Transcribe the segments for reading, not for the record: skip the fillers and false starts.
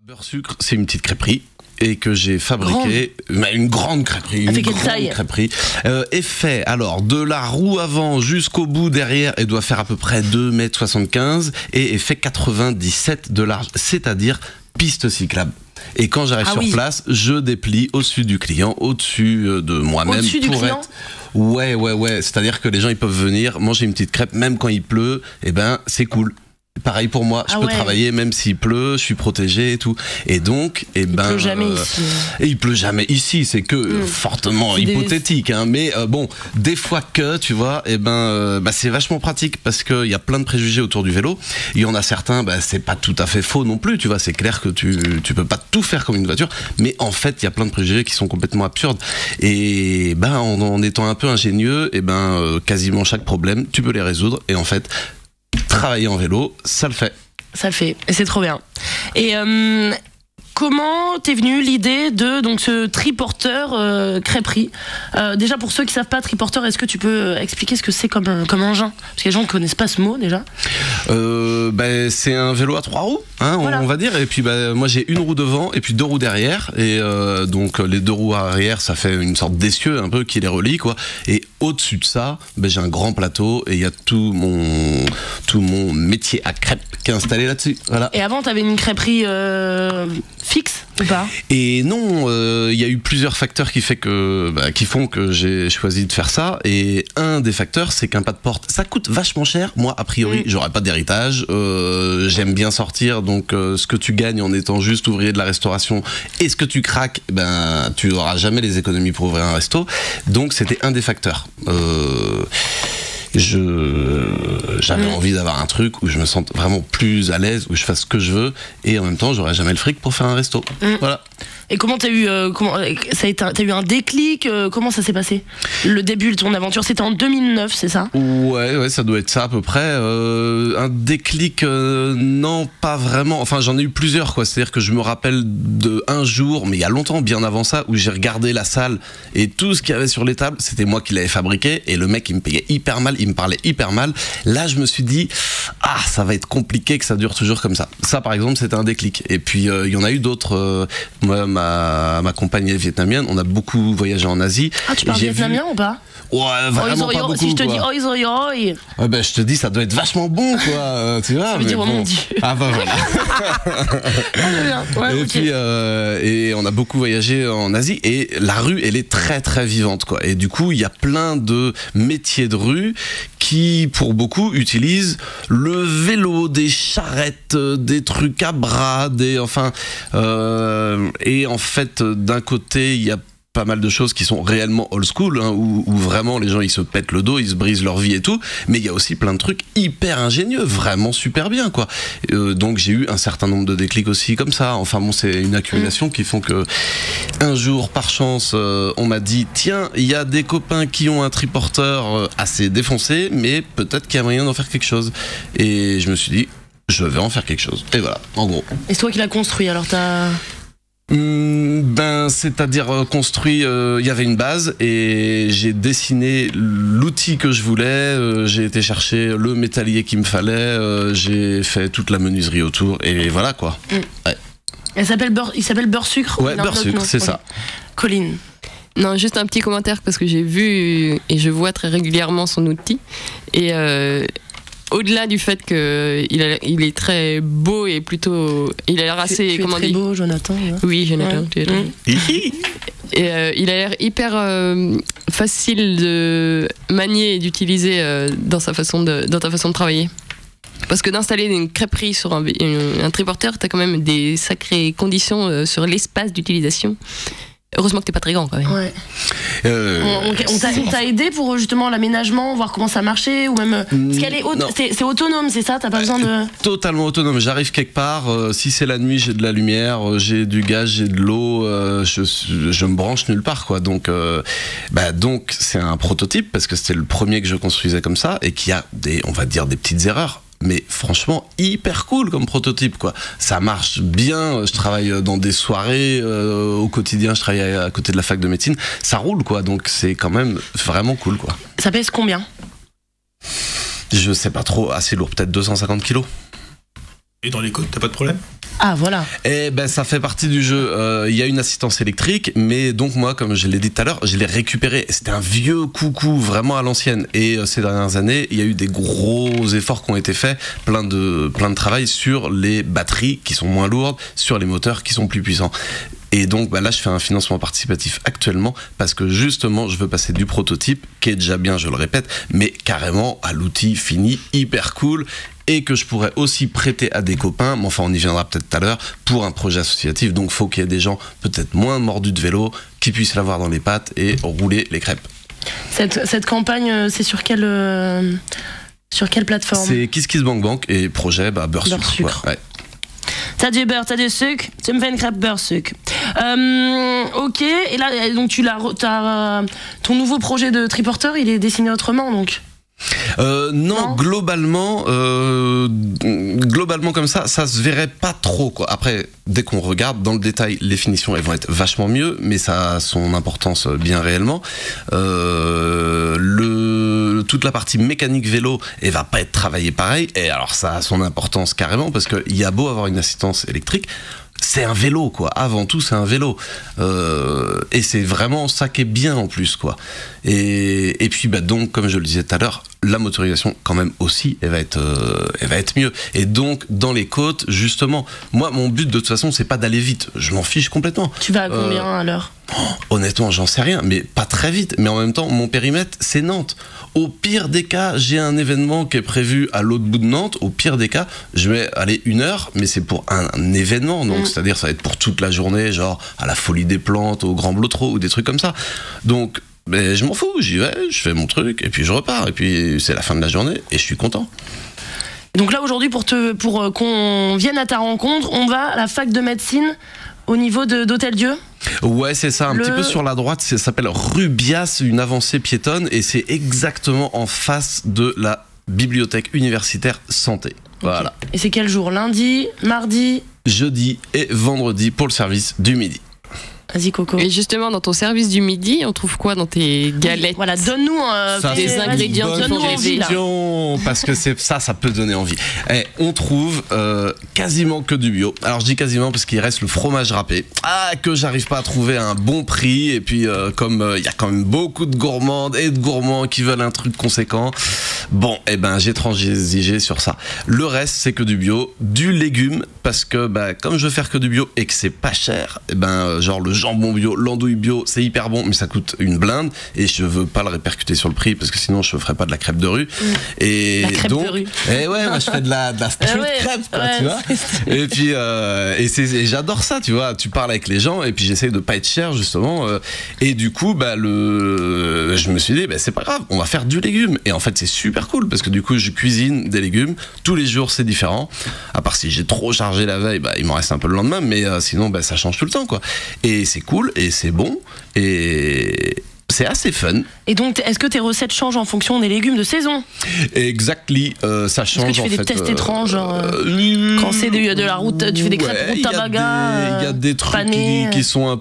Beurre sucre, c'est une petite crêperie et que j'ai fabriqué une grande crêperie. Une grande crêperie. Est fait alors de la roue avant jusqu'au bout derrière et doit faire à peu près 2,75 m et est fait 97 de large, c'est-à-dire piste cyclable. Et quand j'arrive sur place, je déplie au-dessus du client, au-dessus de moi-même. Au-dessus du client ? Ouais. C'est-à-dire que les gens ils peuvent venir manger une petite crêpe, même quand il pleut, et ben c'est cool. Pareil pour moi, je peux travailler même s'il pleut, je suis protégé et tout. Et donc, il pleut jamais ici. Et il pleut jamais ici, c'est que fortement hypothétique. Hein, mais bon, des fois que, tu vois, et c'est vachement pratique parce qu'il y a plein de préjugés autour du vélo. Il y en a certains, c'est pas tout à fait faux non plus, tu vois. C'est clair que tu peux pas tout faire comme une voiture, mais en fait, il y a plein de préjugés qui sont complètement absurdes. Et en étant un peu ingénieux, quasiment chaque problème, tu peux les résoudre. Et en fait, travailler en vélo, ça le fait. Ça le fait, et c'est trop bien. Et comment t'es venue l'idée de ce triporteur crêperie? Déjà, pour ceux qui savent pas, triporteur, est-ce que tu peux expliquer ce que c'est comme engin? Parce que les gens ne connaissent pas ce mot déjà. C'est un vélo à 3 roues, hein, voilà. On va dire. Et puis moi j'ai une roue devant et puis 2 roues derrière. Et donc les 2 roues arrière, ça fait une sorte d'essieu un peu qui les relie, quoi. Et au-dessus de ça, j'ai un grand plateau et il y a tout mon métier à crêpes qui est installé là-dessus. Voilà. Et avant, t'avais une crêperie fixe ou pas? Et non, il y a eu plusieurs facteurs qui font que j'ai choisi de faire ça. Et un des facteurs, c'est qu'un pas de porte, ça coûte vachement cher. Moi, a priori, j'aurais pas d'héritage. J'aime bien sortir, donc ce que tu gagnes en étant juste ouvrier de la restauration et ce que tu craques, tu n'auras jamais les économies pour ouvrir un resto. Donc c'était un des facteurs. J'avais envie d'avoir un truc où je me sente vraiment plus à l'aise, où je fasse ce que je veux, et en même temps j'aurais jamais le fric pour faire un resto. Voilà. Et comment t'as eu t'as eu un déclic, comment ça s'est passé? Le début de ton aventure, c'était en 2009, c'est ça? Ouais, ça doit être ça à peu près. Un déclic, non, pas vraiment. Enfin, j'en ai eu plusieurs, quoi. C'est-à-dire que je me rappelle de un jour, mais il y a longtemps, bien avant ça, où j'ai regardé la salle et tout ce qu'il y avait sur les tables, c'était moi qui l'avais fabriqué, et le mec il me payait hyper mal, il me parlait hyper mal. Là, je me suis dit, ça va être compliqué que ça dure toujours comme ça. Ça, par exemple, c'était un déclic. Et puis il y en a eu d'autres. Moi, ma compagne est vietnamienne, on a beaucoup voyagé en Asie. Ah, tu parles vietnamien ou pas? Ouais, vraiment pas beaucoup. Si je te dis oi oi oi, je te dis ça doit être vachement bon, quoi. Tu vois, ça veut dire bon. Mon Dieu. Ah voilà. Et puis et on a beaucoup voyagé en Asie et la rue elle est très très vivante, quoi. Et du coup il y a plein de métiers de rue qui pour beaucoup utilisent le vélo, des charrettes, des trucs à bras, et en fait d'un côté il y a pas mal de choses qui sont réellement old school, hein, où vraiment les gens ils se pètent le dos, ils se brisent leur vie et tout, mais il y a aussi plein de trucs hyper ingénieux, vraiment super bien, quoi. Donc j'ai eu un certain nombre de déclics aussi comme ça. Enfin bon, c'est une accumulation qui font que un jour par chance on m'a dit tiens, il y a des copains qui ont un triporteur assez défoncé, mais peut-être qu'il y a moyen d'en faire quelque chose. Et je me suis dit je vais en faire quelque chose. Et voilà, en gros. Et c'est toi qui l'as construit, alors t'as... c'est-à-dire construit, il y avait une base et j'ai dessiné l'outil que je voulais, j'ai été chercher le métallier qu'il me fallait, j'ai fait toute la menuiserie autour et voilà, quoi. Ouais. Il s'appelle Beurre Sucre? Ouais, Beurre Sucre, c'est ça. Colline. Non, juste un petit commentaire parce que j'ai vu et je vois très régulièrement son outil et au-delà du fait qu'il est très beau et plutôt... Il a l'air assez... Tu es très beau, Jonathan. Ouais. Oui, Jonathan. Et il a l'air hyper facile de manier et d'utiliser dans ta façon de travailler. Parce que d'installer une crêperie sur un triporteur, t'as quand même des sacrées conditions sur l'espace d'utilisation. Heureusement que t'es pas très grand, quand même. Ouais. On t'a aidé pour justement l'aménagement, voir comment ça marchait, ou même parce qu'elle est c'est autonome, c'est ça? T'as pas besoin de... Totalement autonome. J'arrive quelque part, si c'est la nuit, j'ai de la lumière, j'ai du gaz, j'ai de l'eau, je me branche nulle part, quoi. Donc c'est un prototype parce que c'était le premier que je construisais comme ça et qui a on va dire des petites erreurs. Mais franchement hyper cool comme prototype, quoi. Ça marche bien, je travaille dans des soirées au quotidien, je travaille à côté de la fac de médecine, ça roule, quoi, donc c'est quand même vraiment cool, quoi. Ça pèse combien? Je sais pas trop, assez lourd, peut-être 250 kilos. Et dans les côtes, t'as pas de problème? Ah voilà. Et ben ça fait partie du jeu. Il y a une assistance électrique, mais donc moi, comme je l'ai dit tout à l'heure, je l'ai récupéré. C'était un vieux coucou vraiment à l'ancienne. Et ces dernières années, il y a eu des gros efforts qui ont été faits, plein de travail sur les batteries qui sont moins lourdes, sur les moteurs qui sont plus puissants. Et donc là je fais un financement participatif actuellement parce que justement je veux passer du prototype qui est déjà bien, je le répète, mais carrément à l'outil fini, hyper cool, et que je pourrais aussi prêter à des copains, mais enfin on y viendra peut-être tout à l'heure, pour un projet associatif. Donc faut qu'il y ait des gens peut-être moins mordus de vélo qui puissent l'avoir dans les pattes et rouler les crêpes. Cette campagne, c'est sur quelle plateforme? C'est KissKissBankBank et projet beurre sucre. Ouais. T'as du beurre, t'as du sucre, tu me fais une crêpe beurre sucre. Ok, et là donc ton nouveau projet de triporteur, il est dessiné autrement donc? Non, globalement comme ça se verrait pas trop quoi. Après, dès qu'on regarde dans le détail, les finitions elles vont être vachement mieux, mais ça a son importance bien réellement. Toute la partie mécanique vélo, elle va pas être travaillée pareil, et alors ça a son importance carrément parce que il y a beau avoir une assistance électrique, c'est un vélo quoi, avant tout c'est un vélo, et c'est vraiment ça qui est bien en plus quoi. Et puis donc comme je le disais tout à l'heure, la motorisation quand même aussi elle va être mieux, et donc dans les côtes justement, moi mon but de toute façon c'est pas d'aller vite, je m'en fiche complètement. Tu vas à combien à l'heure? Honnêtement j'en sais rien, mais pas très vite, mais en même temps mon périmètre c'est Nantes. Au pire des cas, j'ai un événement qui est prévu à l'autre bout de Nantes. Au pire des cas, je vais aller 1 heure, mais c'est pour un événement. Donc, c'est-à-dire, ça va être pour toute la journée, genre à la Folie des Plantes, au Grand Blotreau ou des trucs comme ça. Donc, je m'en fous, j'y vais, je fais mon truc, et puis je repars. Et puis, c'est la fin de la journée, et je suis content. Donc là, aujourd'hui, pour qu'on vienne à ta rencontre, on va à la fac de médecine au niveau d'Hôtel-Dieu? Ouais, c'est ça, petit peu sur la droite, ça s'appelle Rubias, une avancée piétonne, et c'est exactement en face de la bibliothèque universitaire santé. Voilà. Okay. Et c'est quel jour? Lundi, mardi, jeudi et vendredi pour le service du midi. Vas-y Coco. Et justement, dans ton service du midi, on trouve quoi dans tes galettes? Voilà, donne-nous des ingrédients donne-nous envie là. Parce que ça peut donner envie. On trouve quasiment que du bio. Alors je dis quasiment parce qu'il reste le fromage râpé, que j'arrive pas à trouver à un bon prix. Et puis comme il y a quand même beaucoup de gourmandes et de gourmands qui veulent un truc conséquent, bon, j'ai transigé sur ça. Le reste c'est que du bio, du légume, parce que comme je veux faire que du bio et que c'est pas cher, genre le jambon bio, l'andouille bio, c'est hyper bon, mais ça coûte une blinde et je veux pas le répercuter sur le prix parce que sinon je ferais pas de la crêpe de rue. Et la crêpe donc, de rue. Et ouais, moi je fais de la street crêpe, quoi, tu vois. Et puis et j'adore ça, tu vois. Tu parles avec les gens et puis j'essaye de pas être cher justement. Et du coup, je me suis dit, c'est pas grave, on va faire du légume. Et en fait, c'est super cool parce que du coup, je cuisine des légumes tous les jours, c'est différent. À part si j'ai trop chargé la veille, il m'en reste un peu le lendemain, mais sinon, ça change tout le temps, quoi. Et c'est cool et c'est bon et c'est assez fun. Et donc, est-ce que tes recettes changent en fonction des légumes de saison? Exactly, ça change. Est-ce que tu fais des tests étranges, genre quand c'est de la route, tu fais des crêpes route tabaga? Il y a des trucs qui sont un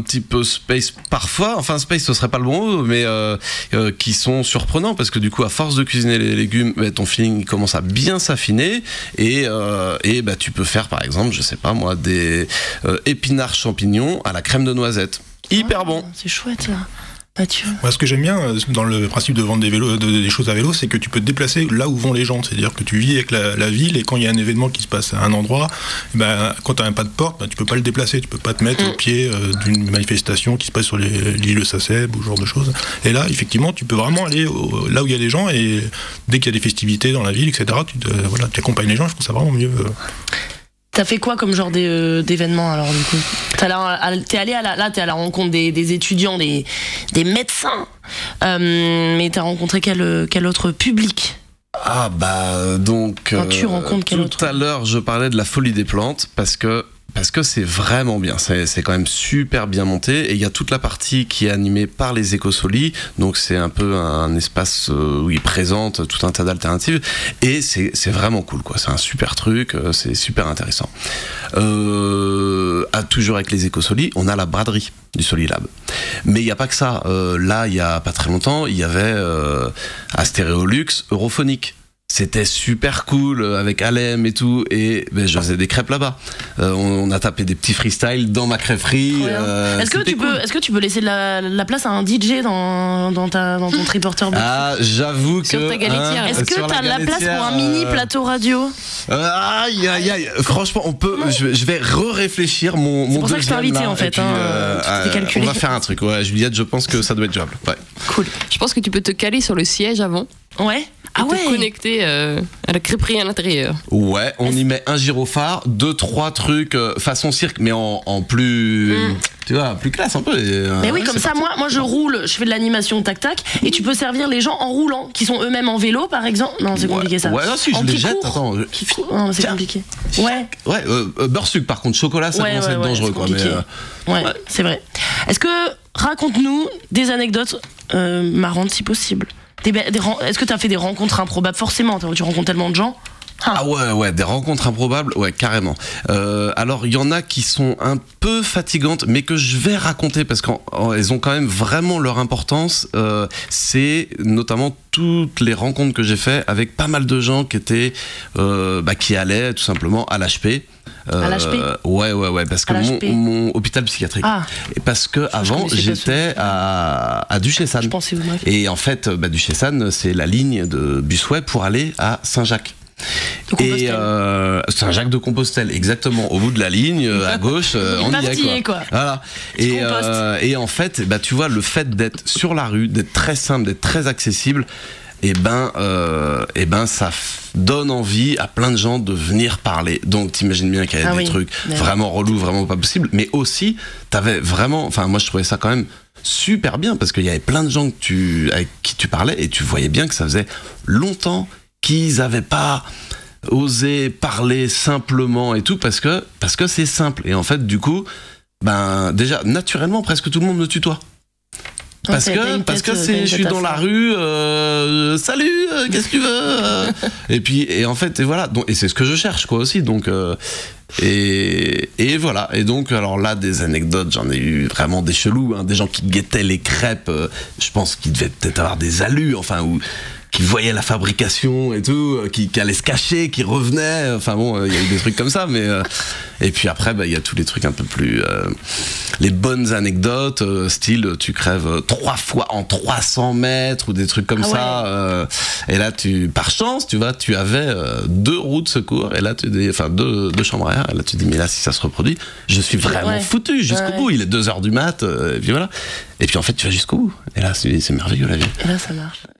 petit peu space parfois. Enfin, space, ce serait pas le bon mot, mais qui sont surprenants parce que du coup, à force de cuisiner les légumes, ton feeling commence à bien s'affiner et tu peux faire, par exemple, je sais pas moi, des épinards champignons à la crème de noisette. Hyper bon. C'est chouette là. Mathieu. Moi, ce que j'aime bien dans le principe de vendre des choses à vélo, c'est que tu peux te déplacer là où vont les gens. C'est-à-dire que tu vis avec la ville et quand il y a un événement qui se passe à un endroit, quand tu n'as pas de porte, tu peux pas le déplacer. Tu peux pas te mettre au pied d'une manifestation qui se passe sur l'île Saceb ou ce genre de choses. Et là, effectivement, tu peux vraiment aller là où il y a des gens et dès qu'il y a des festivités dans la ville, etc., tu accompagnes les gens. Je trouve ça vraiment mieux. T'as fait quoi comme genre d'événement alors du coup? T'es allé à la rencontre des étudiants, des médecins, mais t'as rencontré quel autre public? Tu rencontres quel autre? Tout à l'heure je parlais de la Folie des Plantes parce que c'est vraiment bien, c'est quand même super bien monté et il y a toute la partie qui est animée par les Écosolis, donc c'est un peu un espace où ils présentent tout un tas d'alternatives et c'est vraiment cool quoi, c'est un super truc, c'est super intéressant. Toujours avec les Écosolis, on a la braderie du Solilab. Mais il n'y a pas que ça, là il y a pas très longtemps, il y avait à Stéréolux Europhonique. c'était super cool avec Alem et tout, et ben, je faisais des crêpes là-bas. On a tapé des petits freestyles dans ma crêperie. Est-ce que tu peux laisser de la place à un DJ dans ton triporteur? Ah, j'avoue que... Sur ta galetière. Est-ce que t'as de la place pour un mini plateau radio? Aïe, aïe, aïe. Franchement, on peut... Je vais réfléchir mon C'est pour ça que je t'ai invité, là, en fait. puis, Tout est calculé. on va faire un truc. Ouais, Juliette, je pense que ça doit être jouable. Ouais. Cool. Je pense que tu peux te caler sur le siège avant. Ouais. Ah et te connecter à la crêperie à l'intérieur. Ouais, on y met un gyrophare, 2-3 trucs façon cirque, mais en plus, tu vois, plus classe un peu. Mais oui, comme ça, moi je roule, je fais de l'animation tac-tac, et tu peux servir les gens en roulant, qui sont eux-mêmes en vélo, par exemple. Non, c'est compliqué ça. Ouais, non, si, je les jette. Attends. Non, c'est compliqué. Ouais. Ouais, beurre sucre, par contre, chocolat, ça commence à être dangereux, quoi. Mais, ouais, c'est vrai. Est-ce que, raconte-nous des anecdotes marrantes, si possible. Est-ce que tu as fait des rencontres improbables? Forcément, tu rencontres tellement de gens. Ah ouais, des rencontres improbables, ouais, carrément. Alors, il y en a qui sont un peu fatigantes, mais que je vais raconter parce qu'elles ont quand même vraiment leur importance. C'est notamment toutes les rencontres que j'ai fait avec pas mal de gens qui étaient, qui allaient tout simplement à l'HP. À l'HP? Ouais, parce que mon hôpital psychiatrique. Ah. Et parce que avant j'étais à Duchessan. Je pensais vous m'avez. Et en fait, Duchessan, c'est la ligne de Busway pour aller à Saint-Jacques. Et Saint-Jacques de Compostelle, exactement, au bout de la ligne, à gauche, on y est quoi. Voilà. Et en fait, tu vois, le fait d'être sur la rue, d'être très simple, d'être très accessible, ça donne envie à plein de gens de venir parler. Donc t'imagines bien qu'il y a des trucs vraiment relous, vraiment pas possibles, mais aussi t'avais vraiment, enfin moi je trouvais ça quand même super bien parce qu'il y avait plein de gens avec qui tu parlais et tu voyais bien que ça faisait longtemps qu'ils n'avaient pas osé parler simplement et tout parce que c'est simple. Et en fait du coup, déjà naturellement presque tout le monde me tutoie. Parce que je suis dans la rue, salut, qu'est-ce que tu veux et en fait, et voilà, donc, et c'est ce que je cherche quoi aussi, donc et voilà, et donc alors là des anecdotes, j'en ai eu vraiment des chelous, des gens qui guettaient les crêpes, je pense qu'ils devaient peut-être avoir des alus, enfin ou qui voyaient la fabrication et tout, qui allaient se cacher, qui revenaient, enfin bon, il y a eu des trucs comme ça, mais et puis après il y a tous les trucs un peu plus les bonnes anecdotes, style tu crèves 3 fois en 300 mètres ou des trucs comme ça, et là par chance tu avais 2 roues de secours et là enfin deux chambres à air, et là tu dis mais là si ça se reproduit je suis vraiment foutu jusqu'au bout, il est 2h du mat, et puis voilà, et puis en fait tu vas jusqu'au bout et là c'est merveilleux la vie, et là ça marche.